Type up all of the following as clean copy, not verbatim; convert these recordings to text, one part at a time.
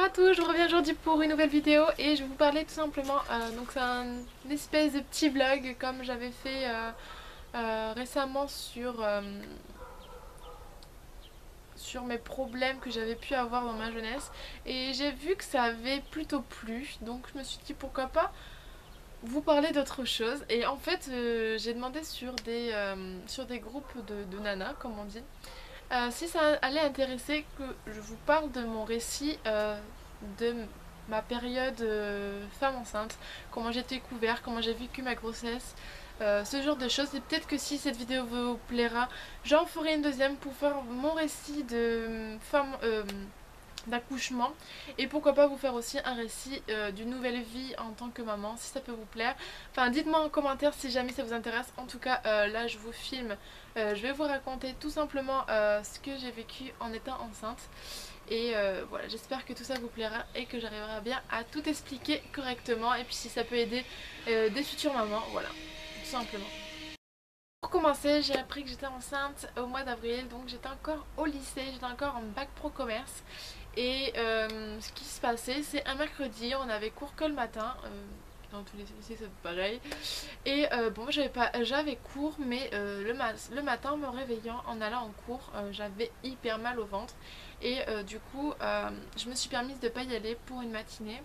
à tous, je reviens aujourd'hui pour une nouvelle vidéo et je vais vous parler tout simplement, donc c'est une espèce de petit vlog comme j'avais fait récemment sur mes problèmes que j'avais pu avoir dans ma jeunesse et j'ai vu que ça avait plutôt plu, donc je me suis dit pourquoi pas vous parler d'autre chose. Et en fait j'ai demandé sur des groupes de nanas comme on dit, si ça allait intéresser que je vous parle de mon récit de ma période femme enceinte, comment j'ai découvert, comment j'ai vécu ma grossesse, ce genre de choses. Et peut-être que si cette vidéo vous plaira, j'en ferai une deuxième pour faire mon récit de femme d'accouchement, et pourquoi pas vous faire aussi un récit d'une nouvelle vie en tant que maman si ça peut vous plaire. Enfin dites-moi en commentaire si jamais ça vous intéresse. En tout cas là je vous filme, je vais vous raconter tout simplement ce que j'ai vécu en étant enceinte. Et voilà, j'espère que tout ça vous plaira et que j'arriverai bien à tout expliquer correctement, et puis si ça peut aider des futures mamans, voilà, tout simplement. Pour commencer, j'ai appris que j'étais enceinte au mois d'avril, donc j'étais encore au lycée, j'étais encore en bac pro commerce. Et ce qui se passait, c'est un mercredi, on avait cours que le matin, dans tous les lycées c'est pareil. Et bon, j'avais cours, mais le matin en me réveillant, en allant en cours, j'avais hyper mal au ventre. Et du coup, je me suis permise de ne pas y aller pour une matinée.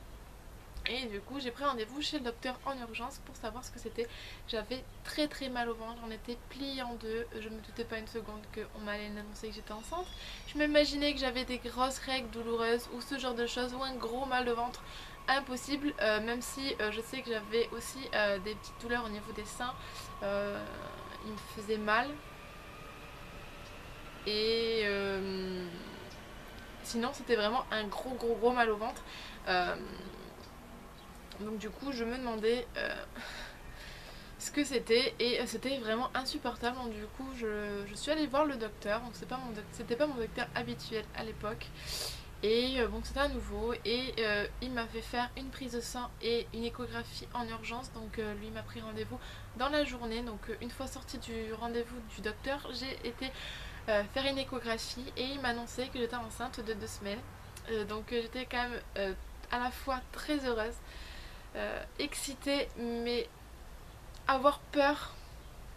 Et du coup j'ai pris rendez-vous chez le docteur en urgence pour savoir ce que c'était. J'avais très mal au ventre, j'en étais pliée en deux. Je me doutais pas une seconde qu'on m'allait annoncer que j'étais enceinte. Je m'imaginais que j'avais des grosses règles douloureuses ou ce genre de choses, ou un gros mal de ventre. Impossible, même si je sais que j'avais aussi des petites douleurs au niveau des seins. Il me faisait mal. Et sinon c'était vraiment un gros mal au ventre. Donc du coup je me demandais ce que c'était, et c'était vraiment insupportable. Donc du coup je suis allée voir le docteur. Donc c'était pas mon docteur habituel à l'époque. Et bon, c'était à nouveau, et il m'a fait faire une prise de sang et une échographie en urgence. Donc lui m'a pris rendez-vous dans la journée. Donc une fois sortie du rendez-vous du docteur, j'ai été faire une échographie et il m'a annoncé que j'étais enceinte de 2 semaines. Donc j'étais quand même à la fois très heureuse, excitée, mais avoir peur.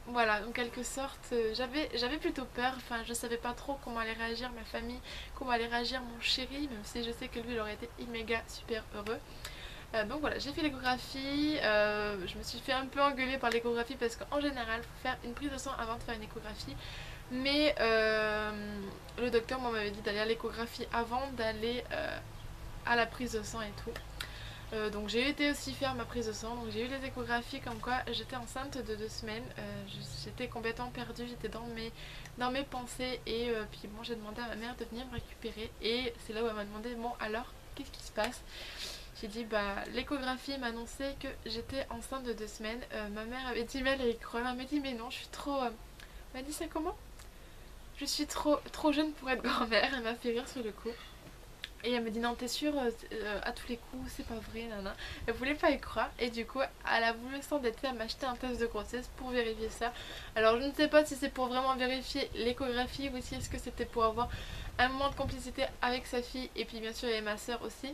Voilà, en quelque sorte, j'avais plutôt peur. Enfin, je savais pas trop comment allait réagir ma famille, comment allait réagir mon chéri, même si je sais que lui il aurait été méga super heureux. Donc voilà, j'ai fait l'échographie. Je me suis fait un peu engueuler par l'échographie parce qu'en général il faut faire une prise de sang avant de faire une échographie. Mais le docteur m'avait dit d'aller à l'échographie avant d'aller à la prise de sang et tout. Donc j'ai été aussi faire ma prise de sang, donc j'ai eu les échographies comme quoi j'étais enceinte de 2 semaines. J'étais complètement perdue, j'étais dans mes pensées, et puis bon, j'ai demandé à ma mère de venir me récupérer, et c'est là où elle m'a demandé bon alors qu'est-ce qui se passe. J'ai dit bah l'échographie m'a annoncé que j'étais enceinte de 2 semaines. Ma mère avait dit mais elle y croit, elle m'a dit mais non je suis trop... Elle m'a dit ça comment? Je suis trop jeune pour être grand-mère. Elle m'a fait rire sur le coup. Et elle me dit non t'es sûre, à tous les coups c'est pas vrai, nana. Elle voulait pas y croire, et du coup elle a voulu s'endetter à m'acheter un test de grossesse pour vérifier ça. Alors je ne sais pas si c'est pour vraiment vérifier l'échographie ou si est-ce que c'était pour avoir un moment de complicité avec sa fille. Et puis bien sûr il y avait ma soeur aussi,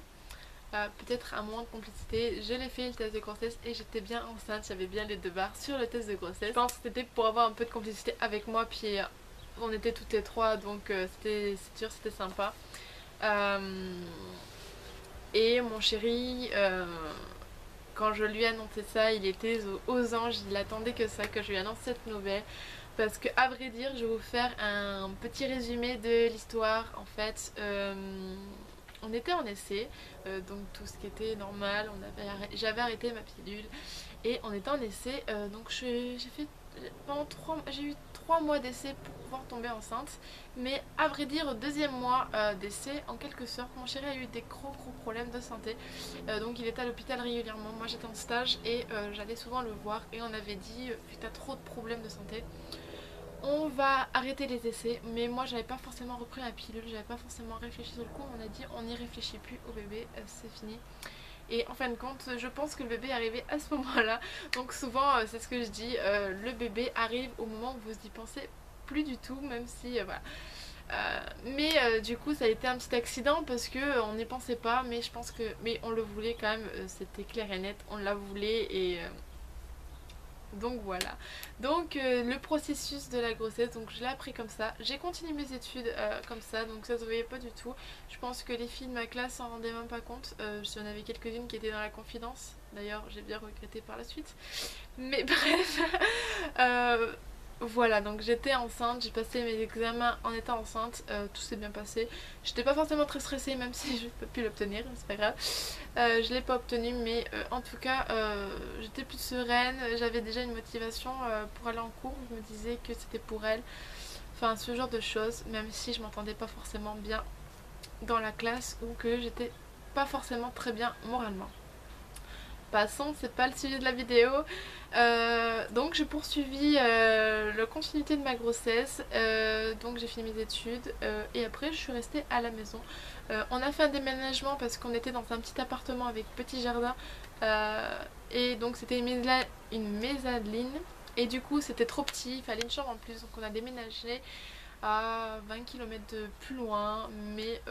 peut-être un moment de complicité. Je l'ai fait le test de grossesse et j'étais bien enceinte, j'avais bien les 2 barres sur le test de grossesse. Je pense que c'était pour avoir un peu de complicité avec moi, puis on était toutes les 3, donc c'est sûr c'était sympa. Et mon chéri, quand je lui ai annoncé ça, il était aux anges, il attendait que ça, que je lui annonce cette nouvelle. Parce que à vrai dire, je vais vous faire un petit résumé de l'histoire. En fait, on était en essai, donc tout ce qui était normal, j'avais arrêté ma pilule et on était en essai. Donc j'ai eu 3 mois d'essai pour pouvoir tomber enceinte. Mais à vrai dire au 2e mois d'essai, en quelque sorte, mon chéri a eu des gros problèmes de santé. Donc il était à l'hôpital régulièrement. Moi j'étais en stage et j'allais souvent le voir, et on avait dit vu que t'as trop de problèmes de santé, on va arrêter les essais. Mais moi j'avais pas forcément repris ma pilule, j'avais pas forcément réfléchi sur le coup. On a dit on n'y réfléchit plus au bébé, c'est fini. Et en fin de compte je pense que le bébé est arrivé à ce moment là. Donc souvent c'est ce que je dis, le bébé arrive au moment où vous y pensez plus du tout, même si voilà. Mais du coup ça a été un petit accident parce que on n'y pensait pas, mais je pense que mais on le voulait quand même, c'était clair et net, on la voulait et donc voilà. Donc le processus de la grossesse, donc je l'ai appris comme ça. J'ai continué mes études comme ça, donc ça se voyait pas du tout. Je pense que les filles de ma classe s'en rendaient même pas compte. J'en avais quelques-unes qui étaient dans la confidence. D'ailleurs j'ai bien regretté par la suite. Mais bref, euh, voilà, donc j'étais enceinte, j'ai passé mes examens en étant enceinte, tout s'est bien passé. J'étais pas forcément très stressée même si je n'ai pas pu l'obtenir, c'est pas grave. Je l'ai pas obtenu mais en tout cas j'étais plus sereine, j'avais déjà une motivation pour aller en cours, je me disais que c'était pour elle. Enfin ce genre de choses, même si je m'entendais pas forcément bien dans la classe ou que j'étais pas forcément très bien moralement. Passons, c'est pas le sujet de la vidéo. Donc j'ai poursuivi la continuité de ma grossesse, donc j'ai fini mes études et après je suis restée à la maison. On a fait un déménagement parce qu'on était dans un petit appartement avec petit jardin et donc c'était une mezzanine et du coup c'était trop petit, il fallait une chambre en plus, donc on a déménagé à 20 km de plus loin, mais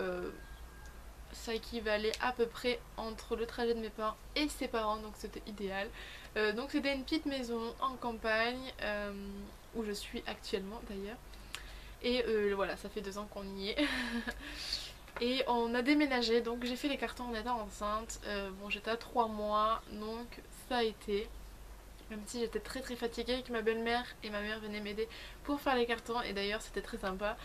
ça équivalait à peu près entre le trajet de mes parents et ses parents, donc c'était idéal. Donc c'était une petite maison en campagne où je suis actuellement d'ailleurs. Et voilà, ça fait 2 ans qu'on y est. Et on a déménagé, donc j'ai fait les cartons en étant enceinte. Bon, j'étais à 3 mois, donc ça a été. Même si j'étais très très fatiguée, avec ma belle-mère et ma mère venaient m'aider pour faire les cartons. Et d'ailleurs c'était très sympa.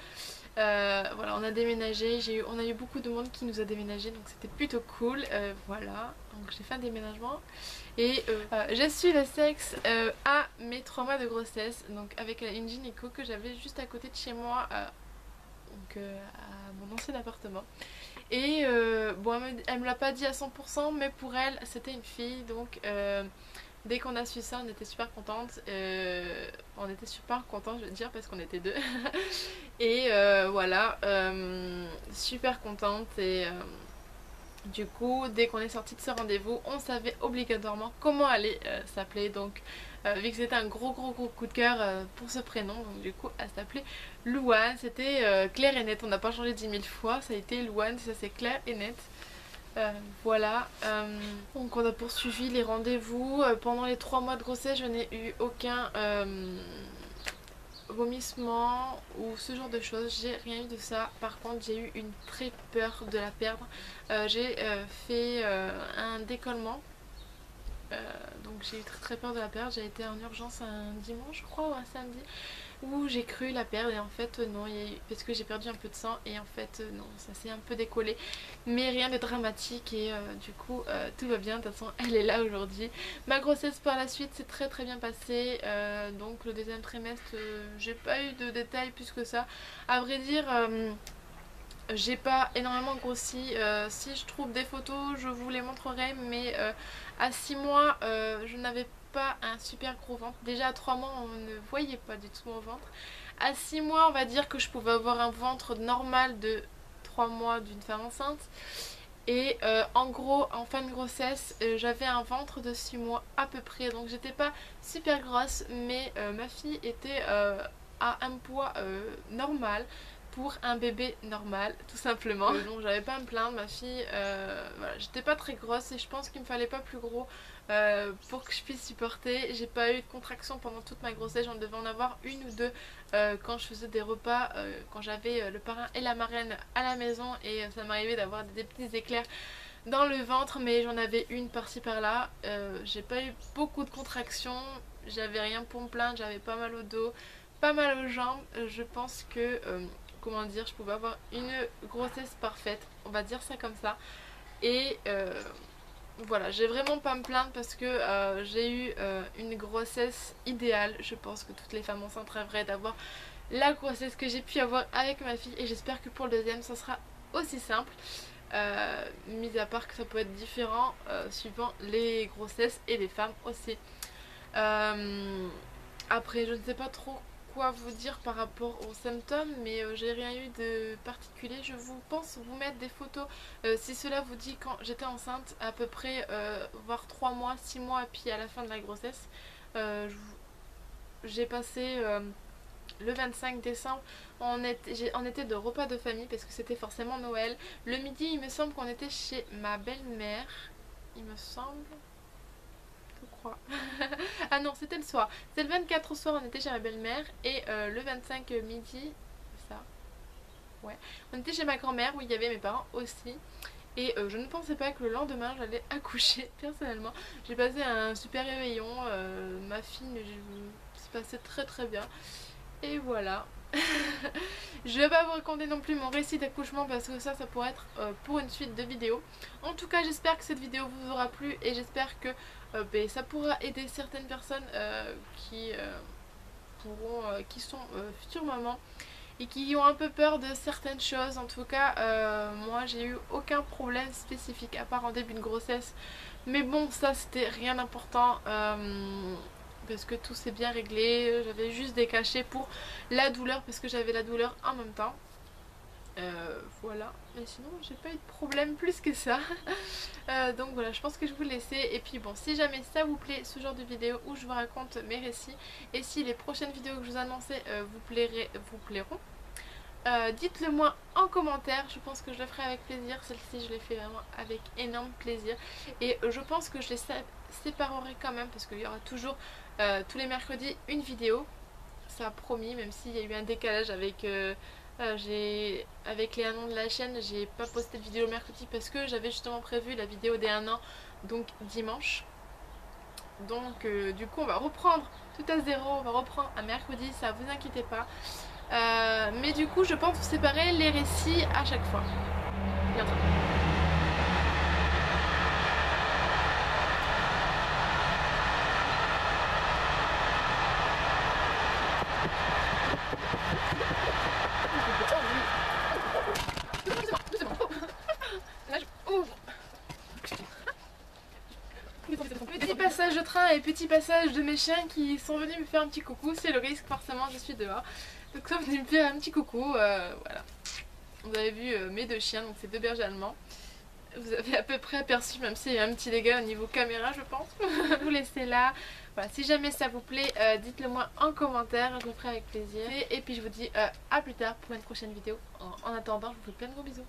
Voilà, on a déménagé, on a eu beaucoup de monde qui nous a déménagé, donc c'était plutôt cool. Voilà, donc j'ai fait un déménagement et j'ai su le sexe à mes 3 mois de grossesse, donc avec une gynéco que j'avais juste à côté de chez moi, donc à mon ancien appartement. Et bon, elle me l'a pas dit à 100%, mais pour elle c'était une fille, donc dès qu'on a su ça, on était super contente. On était super contente, je veux dire, parce qu'on était deux. Et voilà, super contente. Et du coup, dès qu'on est sorti de ce rendez-vous, on savait obligatoirement comment aller s'appeler. Donc, vu que c'était un gros coup de cœur pour ce prénom, donc du coup, elle s'appelait Louane. C'était clair et net. On n'a pas changé 10 000 fois. Ça a été Louane, ça c'est clair et net. Voilà, donc on a poursuivi les rendez-vous. Pendant les 3 mois de grossesse, je n'ai eu aucun vomissement ou ce genre de choses, j'ai rien eu de ça. Par contre j'ai eu une très peur de la perdre. J'ai fait un décollement. Donc j'ai eu très peur de la perdre. J'ai été en urgence un dimanche je crois ou un samedi où j'ai cru la perdre et en fait non, parce que j'ai perdu un peu de sang et en fait non, ça s'est un peu décollé, mais rien de dramatique et du coup tout va bien. De toute façon elle est là aujourd'hui. Ma grossesse par la suite s'est très très bien passée, donc le deuxième trimestre j'ai pas eu de détails plus que ça, à vrai dire. J'ai pas énormément grossi, si je trouve des photos je vous les montrerai, mais à 6 mois je n'avais pas un super gros ventre. Déjà à 3 mois on ne voyait pas du tout mon ventre. À 6 mois on va dire que je pouvais avoir un ventre normal de 3 mois d'une femme enceinte. Et en gros en fin de grossesse j'avais un ventre de 6 mois à peu près. Donc j'étais pas super grosse, mais ma fille était à un poids normal pour un bébé normal, tout simplement. Donc j'avais pas à me plaindre, ma fille, voilà, j'étais pas très grosse et je pense qu'il me fallait pas plus gros pour que je puisse supporter. J'ai pas eu de contraction pendant toute ma grossesse, j'en devais en avoir une ou deux quand je faisais des repas, quand j'avais le parrain et la marraine à la maison et ça m'arrivait d'avoir des petits éclairs dans le ventre, mais j'en avais une par-ci par-là. J'ai pas eu beaucoup de contractions, j'avais rien pour me plaindre, j'avais pas mal au dos, pas mal aux jambes. Je pense que comment dire, je pouvais avoir une grossesse parfaite, on va dire ça comme ça. Et voilà, j'ai vraiment pas à me plaindre parce que j'ai eu une grossesse idéale. Je pense que toutes les femmes enceintes rêveraient d'avoir la grossesse que j'ai pu avoir avec ma fille, et j'espère que pour le deuxième ça sera aussi simple. Mis à part que ça peut être différent suivant les grossesses et les femmes aussi. Après je ne sais pas trop quoi vous dire par rapport aux symptômes, mais j'ai rien eu de particulier. Je vous pense vous mettre des photos si cela vous dit quand j'étais enceinte à peu près, voire 3 mois, 6 mois et puis à la fin de la grossesse. J'ai passé Le 25 décembre, on était de repas de famille parce que c'était forcément Noël. Le midi, il me semble qu'on était chez ma belle-mère. Il me semble. Je crois. Ah non, c'était le soir. C'est le 24 au soir, on était chez ma belle-mère. Et le 25 midi, ça. Ouais. On était chez ma grand-mère où il y avait mes parents aussi. Et je ne pensais pas que le lendemain j'allais accoucher personnellement. J'ai passé un super réveillon. Ma fille s'est passé très très bien. Et voilà. Je vais pas vous raconter non plus mon récit d'accouchement parce que ça pourrait être pour une suite de vidéos. En tout cas, j'espère que cette vidéo vous aura plu et j'espère que ça pourra aider certaines personnes qui sont futures mamans et qui ont un peu peur de certaines choses. En tout cas, moi j'ai eu aucun problème spécifique à part en début de grossesse. Mais bon, ça c'était rien d'important. Parce que tout s'est bien réglé, j'avais juste des cachets pour la douleur parce que j'avais la douleur en même temps. Voilà, mais sinon j'ai pas eu de problème plus que ça. Donc voilà, je pense que je vais vous laisser. Et puis bon, si jamais ça vous plaît, ce genre de vidéo où je vous raconte mes récits, et si les prochaines vidéos que je vous annonçais vous plairont, dites-le moi en commentaire. Je pense que je le ferai avec plaisir. Celle-ci je l'ai fait vraiment avec énorme plaisir. Et je pense que je les séparerai quand même parce qu'il y aura toujours tous les mercredis une vidéo. Ça a promis, même s'il y a eu un décalage avec avec les 1 an de la chaîne. J'ai pas posté de vidéo mercredi parce que j'avais justement prévu la vidéo des 1 an, donc dimanche. Donc du coup on va reprendre tout à zéro, on va reprendre un mercredi, ça vous inquiétez pas. Mais du coup je pense vous séparer les récits à chaque fois. Bientôt. Petit passage de train et petit passage de mes chiens qui sont venus me faire un petit coucou. C'est le risque, forcément je suis dehors. Donc ils sont venus me faire un petit coucou. Voilà. Vous avez vu mes deux chiens, donc c'est deux bergers allemands. Vous avez à peu près aperçu, même s'il y a un petit dégât au niveau caméra je pense. Vous laissez là. Voilà, si jamais ça vous plaît, dites-le moi en commentaire, je le ferai avec plaisir. Et puis je vous dis à plus tard pour une prochaine vidéo. En attendant, je vous fais plein de gros bisous.